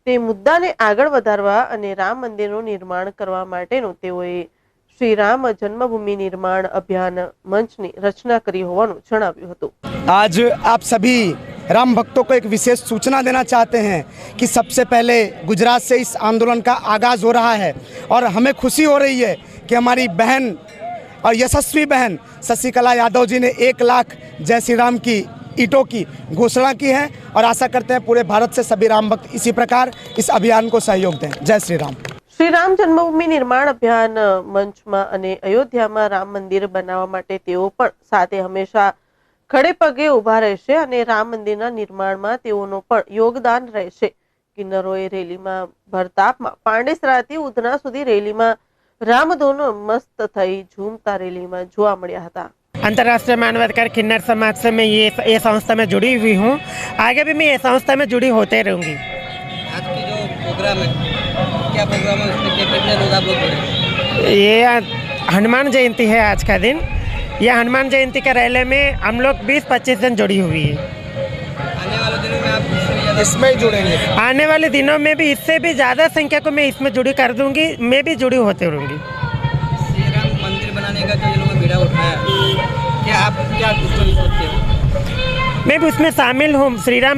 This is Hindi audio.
તે મુદ્દાને આગળ વધારવા અને રામ મંદિરનું નિર્માણ કરવા માટેનું તેઓએ શ્રી રામ જन्मभूमि निर्माण अभियान मंचની रचना કરી હોવાનું જણાવ્યું હતું। आज आप सभी राम भक्तों को एक विशेष सूचना देना चाहते हैं कि सबसे पहले गुजरात से इस आंदोलन का आगाज़ हो रहा है और हमें खुशी हो रही है कि हमारी बहन और यशस्वी बहन शशिकला यादव जी ने 1 लाख जय श्री राम की ईंटों की घोषणा की है और आशा करते हैं पूरे भारत से सभी राम भक्त इसी प्रकार इस अभियान को सहयोग दें। जय श्री राम। श्री राम जन्मभूमि निर्माण अभियान मंचમાં અને અયોધ્યામાં રામ મંદિર બનાવવા માટે તેઓ પણ સાથે હંમેશા ખડે પગે ઊભા રહેશે અને રામ મંદિરના નિર્માણમાં તેઓનો પણ યોગદાન રહેશે। કિન્નરોએ રેલીમાં ભરતાપમાં પાંડેસરાથી ઉધના સુધી રેલીમાં રામધૂન મસ્ત થઈ ઝૂમતા રેલીમાં જોવા મળ્યા હતા। अंतर्राष्ट्रीय मानवाधिकार किन्नर समाज से मैं ये संस्था में जुड़ी हुई हूँ। आगे भी मैं ये संस्था में जुड़ी होते रहूँगी। आज की जो प्रोग्राम है, क्या प्रोग्राम है, उसमें कितने लोग आप लोग जुड़े? ये हनुमान जयंती है आज का दिन। यह हनुमान जयंती का रैली में हम लोग 20-25 जन जुड़ी हुई है। आने वाले दिनों में आप इसमें जुड़ेंगे। आने वाले दिनों में भी इससे भी ज़्यादा संख्या को मैं इसमें जुड़ी कर दूंगी। मैं भी जुड़ी होते रहूँगी। श्री राम मंदिर बनाने का जो इन लोगों ने बीड़ा उठाया, क्या आप क्या उसको सोचते हो? मैं भी उसमें शामिल हूँ। श्री राम में